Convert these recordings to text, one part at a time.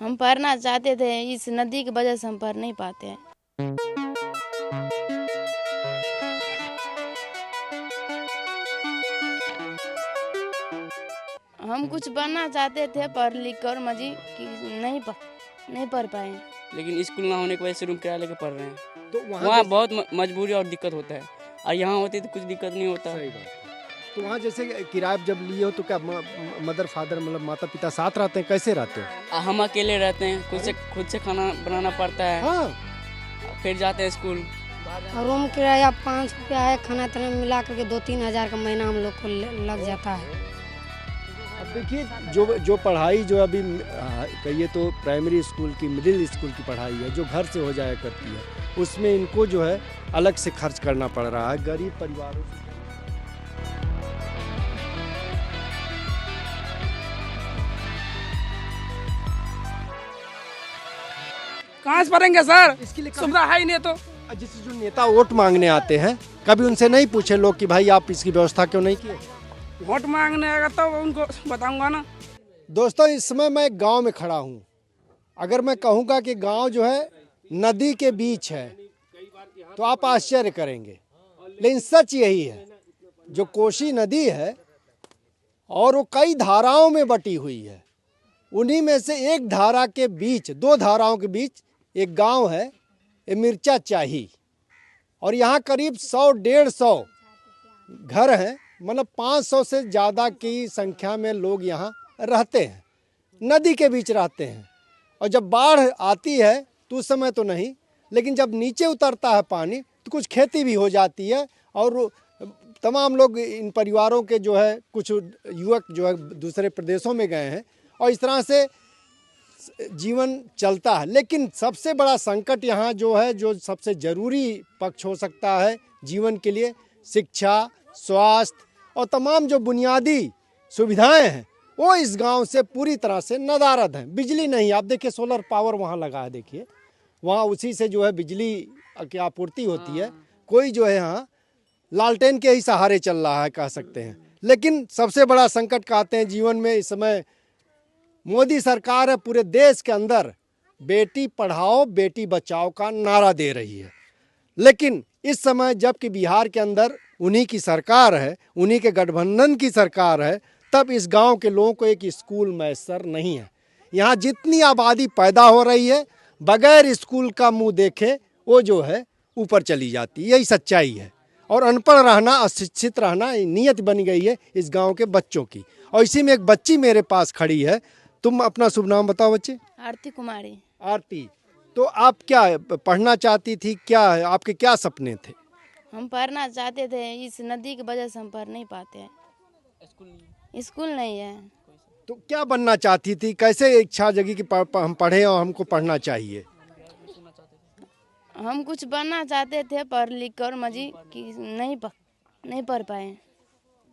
हम पढ़ना चाहते थे, इस नदी की वजह से हम पढ़ नहीं पाते हैं। हम कुछ बनना चाहते थे पढ़ लिख कर मजी कि नहीं पढ़ पाए। लेकिन स्कूल ना होने की वजह से रूम किराया लेकर पढ़ रहे हैं। तो वहाँ बहुत मजबूरी और दिक्कत होता है, और यहाँ होती तो कुछ दिक्कत नहीं होता। सही बात है। तो वहाँ जैसे किराया जब लिए हो तो क्या मदर फादर मतलब माता पिता साथ रहते हैं, कैसे रहते हो? हम अकेले रहते हैं, खुद से खाना बनाना पड़ता है। हाँ, फिर जाते हैं स्कूल। रूम किराया 5 रुपया है, खाना ताना मिला करके 2-3 हज़ार का महीना हम लोग को लग जाता है। अब देखिए जो पढ़ाई जो अभी कहिए तो प्राइमरी स्कूल की, मिडिल स्कूल की पढ़ाई है जो घर से हो जाया करती है, उसमें इनको जो है अलग से खर्च करना पड़ रहा है गरीब परिवारों से। कहाँ से पढ़ेंगे सर, इसके लिए सुविधा है ही नहीं। तो जैसे जो नेता वोट मांगने आते हैं, कभी उनसे नहीं पूछे लोग कि भाई आप इसकी व्यवस्था क्यों नहीं किए? वोट मांगने आएगा तो उनको बताऊंगा ना। दोस्तों, इस समय मैं गांव में खड़ा हूं। अगर मैं कहूंगा कि गांव जो है नदी के बीच है तो आप आश्चर्य करेंगे, लेकिन सच यही है। जो कोसी नदी है और वो कई धाराओं में बटी हुई है, उन्हीं में से एक धारा के बीच, 2 धाराओं के बीच एक गांव है, ये मिर्चा चाही, और यहाँ करीब 100-150 घर हैं। मतलब 500 से ज़्यादा की संख्या में लोग यहाँ रहते हैं, नदी के बीच रहते हैं। और जब बाढ़ आती है तो उस समय तो नहीं, लेकिन जब नीचे उतरता है पानी तो कुछ खेती भी हो जाती है, और तमाम लोग, इन परिवारों के जो है कुछ युवक जो है दूसरे प्रदेशों में गए हैं, और इस तरह से जीवन चलता है। लेकिन सबसे बड़ा संकट यहाँ जो है, जो सबसे ज़रूरी पक्ष हो सकता है जीवन के लिए, शिक्षा, स्वास्थ्य और तमाम जो बुनियादी सुविधाएं हैं, वो इस गांव से पूरी तरह से नदारद हैं। बिजली नहीं, आप देखिए सोलर पावर वहाँ लगा है, देखिए वहाँ उसी से जो है बिजली की आपूर्ति होती है। कोई जो है यहाँ लालटेन के ही सहारे चल रहा है, कह सकते हैं। लेकिन सबसे बड़ा संकट कहते हैं जीवन में इस समय मोदी सरकार है, पूरे देश के अंदर बेटी पढ़ाओ बेटी बचाओ का नारा दे रही है। लेकिन इस समय जबकि बिहार के अंदर उन्हीं की सरकार है, उन्हीं के गठबंधन की सरकार है, तब इस गांव के लोगों को एक स्कूल मैसर नहीं है। यहाँ जितनी आबादी पैदा हो रही है, बगैर स्कूल का मुंह देखे वो जो है ऊपर चली जाती है। यही सच्चाई है। और अनपढ़ रहना, अशिक्षित रहना नियत बन गई है इस गांव के बच्चों की। और इसी में एक बच्ची मेरे पास खड़ी है। तुम अपना शुभ नाम बताओ बच्चे। आरती कुमारी। आरती, तो आप क्या पढ़ना चाहती थी, क्या आपके क्या सपने थे? हम पढ़ना चाहते थे, इस नदी की वजह से हम पढ़ नहीं पाते हैं। स्कूल नहीं है। तो क्या बनना चाहती थी, कैसे इच्छा जगी कि हम पढ़ें और हमको पढ़ना चाहिए? हम कुछ बनना चाहते थे पढ़ लिख कर मजी कि नहीं पढ़ पाए।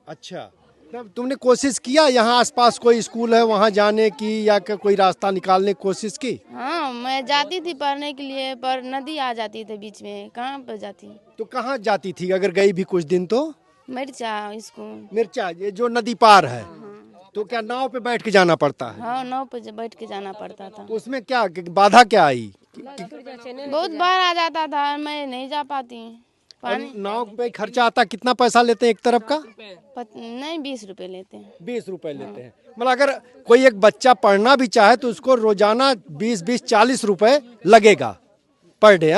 अच्छा, तब तुमने कोशिश किया यहाँ आसपास कोई स्कूल है वहाँ जाने की, या कोई रास्ता निकालने की कोशिश की? हाँ, मैं जाती थी पढ़ने के लिए, पर नदी आ जाती थी बीच में, कहाँ पर जाती। तो कहाँ जाती थी अगर गई भी कुछ दिन तो? मिर्चा स्कूल। मिर्चा, ये जो नदी पार है। तो क्या नाव पे बैठ के जाना पड़ता है? हाँ, नाव पे बैठ के जाना पड़ता था। तो उसमें क्या बाधा क्या आई? बहुत बार आ जाता था, मैं नहीं जा पाती। पानी नाव पे खर्चा आता, कितना पैसा लेते हैं एक तरफ का? नहीं, 20 रुपए लेते हैं। 20 रुपए लेते हैं। मतलब अगर कोई एक बच्चा पढ़ना भी चाहे तो उसको रोजाना 20-40 रुपए लगेगा पर डे।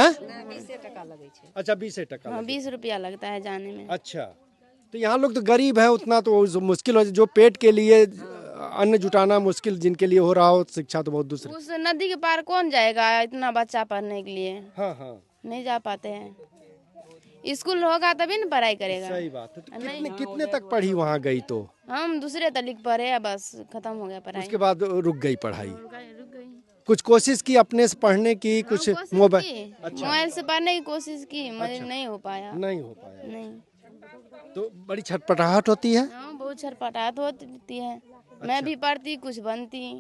अच्छा, 20 टका। हाँ, 20 रुपया लगता है जाने में। अच्छा, तो यहाँ लोग तो गरीब है, उतना तो मुश्किल हो, जो पेट के लिए अन्न जुटाना मुश्किल जिनके लिए हो रहा हो, शिक्षा तो बहुत दूसरी। उस नदी के पार कौन जाएगा इतना बच्चा पढ़ने के लिए? हाँ हाँ, नहीं जा पाते हैं। स्कूल होगा तभी ना पढ़ाई करेगा। सही बात है। तो कितने तक पढ़ी वहाँ गई तो? हम दूसरे तलिक पढ़े, बस खत्म हो गया पढ़ाई। उसके बाद रुक गई पढ़ाई। रुक गई। कुछ कोशिश की अपने से पढ़ने की, कुछ मोबाइल? अच्छा, मोबाइल से पढ़ने की कोशिश की, मगर नहीं हो पाया। नहीं हो पाया। नहीं। तो बड़ी छटपटाहट होती है। हाँ, बहुत छटपटाहट होती है। मैं भी पढ़ती, कुछ बनती,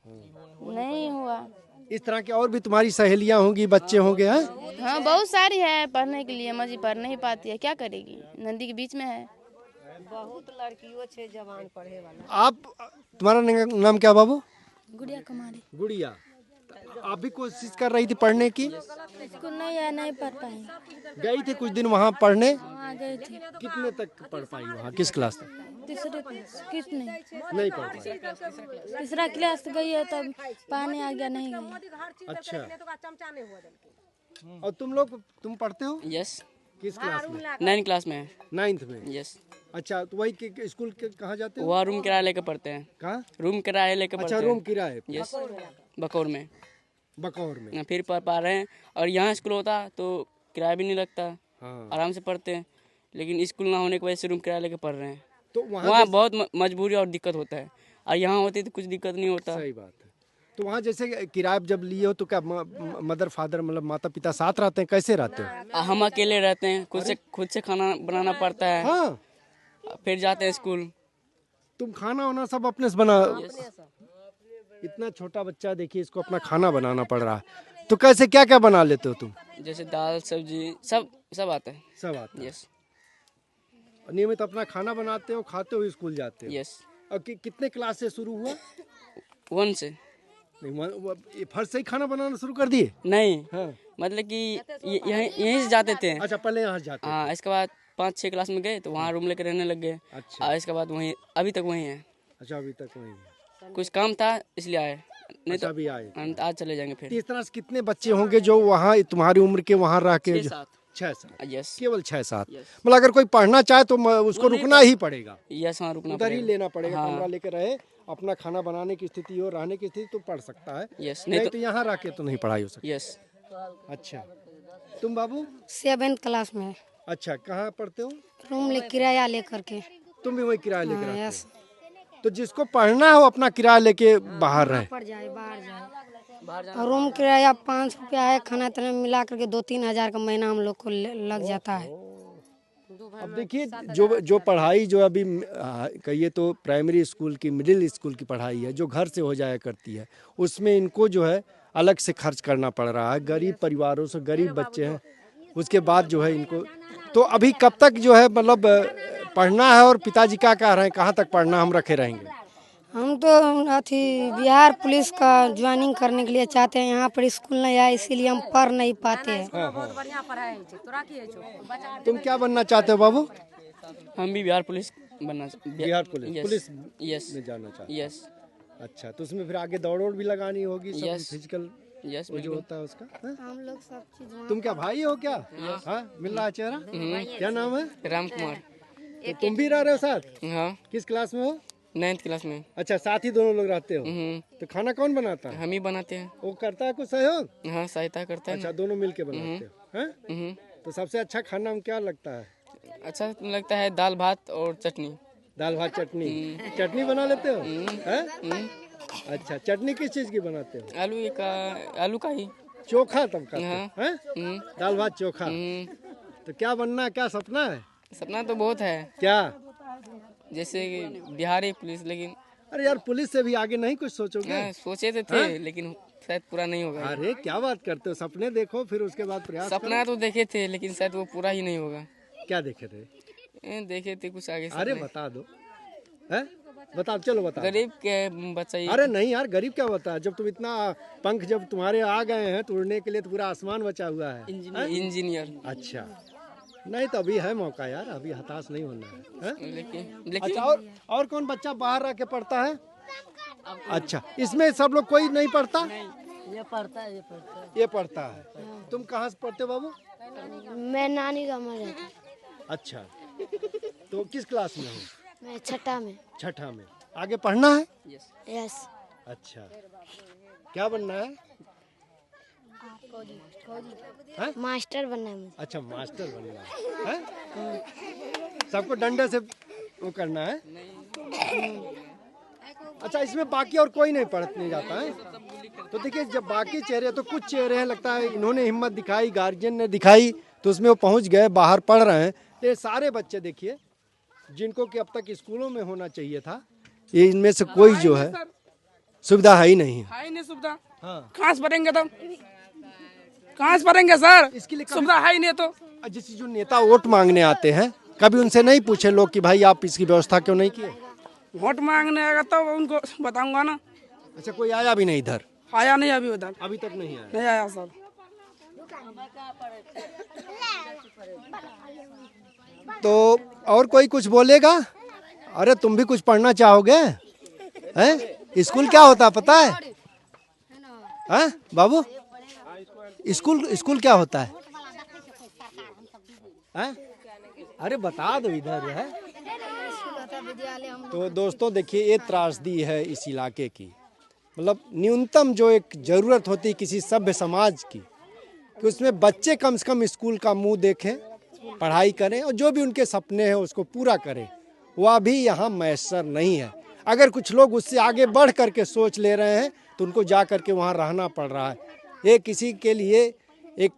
नहीं हुआ। इस तरह की और भी तुम्हारी सहेलियां होंगी, बच्चे होंगे? हैं? हाँ, बहुत सारी है पढ़ने के लिए, मजी पढ़ नहीं पाती है, क्या करेगी, नदी के बीच में है। बहुत लड़कियों छे जवान पढ़े वाला। आप, तुम्हारा नाम क्या बाबू? गुड़िया कुमारी। गुड़िया, आप भी कोशिश कर रही थी पढ़ने की? स्कूल नहीं है, नहीं पढ़ पाई। गई थी कुछ दिन वहाँ पढ़ने? वहाँ गई थी कितने तक पढ़ पाई वहाँ, किस क्लास तक? तीसरे क्लास, किस नहीं नहीं पढ़ पाई। तीसरा क्लास गई है, तब पानी आ गया, नहीं गई। अच्छा, और तुम पढ़ते हो यस, किस क्लास में? 9 क्लास में है। 9th में? यस, अच्छा, तो वही स्कूल कहाँ जाते हो? वहाँ रूम किराया लेकर पढ़ते हैं। कहाँ? रूम किराया लेकर अच्छा, पढ़ते हैं। रूम किराए पे? यस, बकौर में। बकौर में? फिर पढ़ पा रहे हैं। और यहाँ स्कूल होता तो किराया भी नहीं लगता, हाँ। आराम से पढ़ते हैं। लेकिन स्कूल ना होने की वजह से रूम किराया लेकर पढ़ रहे हैं। तो वहाँ बहुत मजबूरी और दिक्कत होता है, और यहाँ होती तो कुछ दिक्कत नहीं होता। सही बात है। तो वहाँ जैसे किराया जब लिए हो तो क्या मदर फादर मतलब माता पिता साथ रहते हैं, कैसे रहते हो? हम अकेले रहते हैं, खुद से खाना बनाना पड़ता है। हाँ, फिर जाते हैं स्कूल। तुम खाना वाना सब अपने से बना? इतना छोटा बच्चा, देखिए इसको अपना खाना बनाना पड़ रहा है। तो कैसे क्या क्या बना लेते हो तुम? जैसे दाल सब्जी सब आता है। सब आता है? यस, नियमित अपना खाना बनाते हो, खाते हो, स्कूल जाते हो? यस। और कितने क्लास से शुरू हुआ? 1 से नहीं, फर्स्ट से ही खाना बनाना शुरू कर दिए? नहीं, हाँ। मतलब कि यहीं से जाते थे। अच्छा, पहले यहाँ जाते? हाँ, इसके बाद 5-6 क्लास में गए तो वहाँ रूम लेकर रहने लग गए। अच्छा। और इसके बाद वहीं अभी तक वहीं है। अच्छा, अभी तक वही है। कुछ काम था इसलिए आए, नहीं अच्छा, तो अभी आए। हम आज चले जाएंगे फिर। इस तरह से कितने बच्चे होंगे जो वहाँ तुम्हारी उम्र के वहाँ रह के? 6-7। 6-7? यस, केवल 6-7? Yes. मतलब अगर कोई पढ़ना चाहे तो उसको रुकना ही पड़ेगा? यस, वहाँ रुकना उधर ही पड़ेगा। लेना पड़ेगा, हाँ। कमरा लेकर रहे, अपना खाना बनाने की स्थिति हो, रहने की स्थिति तो पढ़ सकता है। यस, नहीं तो यहाँ रह के तो नहीं पढ़ाई हो सकती। यस। अच्छा, तुम बाबू? 7th क्लास में। अच्छा, कहाँ पढ़ते हो? रूम ले किराया लेकर के। तुम भी वही किराया लेकर हाँ, रहते यस। हो? तो जिसको पढ़ना हो अपना किराया लेके बाहर रहे। पड़ जाए, बाहर जाए। और रूम किराया 5 रुपया है, खाना ताना मिला करके 2-3 हजार का महीना हम लोग को लग जाता है। अब देखिए, जो पढ़ाई जो अभी कहिए तो प्राइमरी स्कूल की, मिडिल स्कूल की पढ़ाई है जो घर से हो जाया करती है, उसमें इनको जो है अलग से खर्च करना पड़ रहा है। गरीब परिवारों से, गरीब बच्चे हैं, उसके बाद जो है इनको तो अभी कब तक जो है मतलब पढ़ना है? और पिताजी क्या कह रहे हैं, कहाँ तक पढ़ना हम रखे रहेंगे? हम तो अथी बिहार पुलिस का ज्वाइनिंग करने के लिए चाहते हैं। यहाँ पर स्कूल नहीं है, इसीलिए हम पढ़ नहीं पाते हैं। तुम क्या बनना चाहते हो बाबू? हम भी बिहार पुलिस बनना। बिहार पुलिस? पुलिस यस, में जाना चाहते हो? यस। अच्छा, तो उसमें फिर आगे दौड़ भी लगानी होगी, सब Yes. फिजिकल यस, वो जो होता है उसका? हाँ? हम लोग सब चीज तुम क्या भाई हो क्या? हाँ, मिल रहा है चेहरा? क्या नाम है? राम कुमार। तो तुम भी रह रहे हो साथ? हाँ, किस क्लास में हो? 9th क्लास में। अच्छा, साथ ही दोनों लोग रहते हो? हम्म, तो खाना कौन बनाता है? हम ही बनाते हैं। वो करता है कुछ सहयोग? हाँ, सहायता करते हैं। अच्छा, दोनों मिल के बनाते हो? हाँ? हम्म, तो सबसे अच्छा खाना में क्या लगता है? अच्छा लगता है दाल भात और चटनी। दाल भात चटनी? चटनी बना लेते हो? हैं? अच्छा, चटनी किस चीज की बनाते हो? आलू का ही। चोखा तब का? हाँ। हैं? दाल भात चोखा? तो क्या बनना, क्या सपना है? सपना तो बहुत है, क्या? जैसे कि बिहारी पुलिस, लेकिन अरे यार, पुलिस से भी आगे नहीं कुछ सोचोगे? सोचे तो थे, लेकिन शायद पूरा नहीं होगा। अरे क्या बात करते हो, सपने देखो फिर उसके बाद प्रयास सपना तो देखे थे, लेकिन शायद वो पूरा ही नहीं होगा। करो। क्या देखे थे? देखे थे कुछ आगे। अरे बता दो, हैं? बताओ, चलो बताओ। गरीब के बच्चा ही। अरे नहीं यार, गरीब क्या बता, जब तुम इतना पंख जब तुम्हारे आ गए हैं तो उड़ने के लिए तो पूरा आसमान बचा हुआ है। इंजीनियर। अच्छा, नहीं तो अभी है मौका यार, अभी हताश नहीं होना है, हैं? लेकिन अच्छा, और कौन बच्चा बाहर रह के पढ़ता है? अच्छा, इसमें सब लोग कोई नहीं पढ़ता? ये पढ़ता है, ये पढ़ता है। तुम कहाँ से पढ़ते हो बाबू? मैं नानी का मर जाती। अच्छा, तो किस क्लास में हो? मैं 6th में। 6th में। आगे पढ़ना है? यस। अच्छा, क्या बनना है? हैं? मास्टर बनना है मुझे। अच्छा, मास्टर बनना है, हैं? सबको डंडे से वो करना है? अच्छा, इसमें बाकी और कोई नहीं पढ़ने जाता है? तो देखिए, जब बाकी चेहरे, तो कुछ चेहरे हैं लगता है इन्होंने हिम्मत दिखाई, गार्जियन ने दिखाई, तो उसमें वो पहुंच गए, बाहर पढ़ रहे हैं। ये सारे बच्चे देखिए जिनको कि अब तक स्कूलों में होना चाहिए था, ये इनमें से कोई जो है सुविधा है ही नहीं। है ही नहीं सुविधा। हाँ, कहाँ से पढ़ेंगे तब? कहाँ से पढ़ेंगे सर? इसके लिए सुविधा है ही नहीं तो। जैसे जो नेता वोट मांगने आते हैं, कभी उनसे नहीं पूछे लोग कि भाई आप इसकी व्यवस्था क्यों नहीं किए? वोट मांगने आएगा तो उनको बताऊंगा ना। अच्छा, कोई आया भी नहीं इधर? आया नहीं अभी उधर, अभी तक नहीं आया। नहीं आया सर। तो और कोई कुछ बोलेगा? अरे तुम भी कुछ पढ़ना चाहोगे? हैं? स्कूल क्या होता है पता है? हैं बाबू? स्कूल क्या होता है? हैं? अरे बता दो इधर है। तो दोस्तों देखिए ये त्रासदी है इस इलाके की। मतलब न्यूनतम जो एक ज़रूरत होती है किसी सभ्य समाज की कि उसमें बच्चे कम से कम स्कूल का मुंह देखें, पढ़ाई करें और जो भी उनके सपने हैं उसको पूरा करें, वह भी यहाँ मैसर नहीं है। अगर कुछ लोग उससे आगे बढ़ करके सोच ले रहे हैं तो उनको जा करके वहाँ रहना पड़ रहा है। ये किसी के लिए एक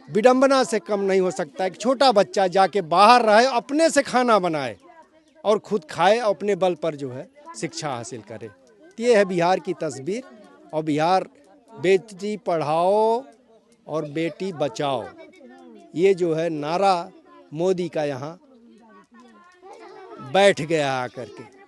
विडंबना से कम नहीं हो सकता। एक छोटा बच्चा जाके बाहर रहे, अपने से खाना बनाए और खुद खाए, अपने बल पर जो है शिक्षा हासिल करे। ये है बिहार की तस्वीर। और बिहार बेटी पढ़ाओ और बेटी बचाओ, ये जो है नारा मोदी का यहाँ बैठ गया आकर के।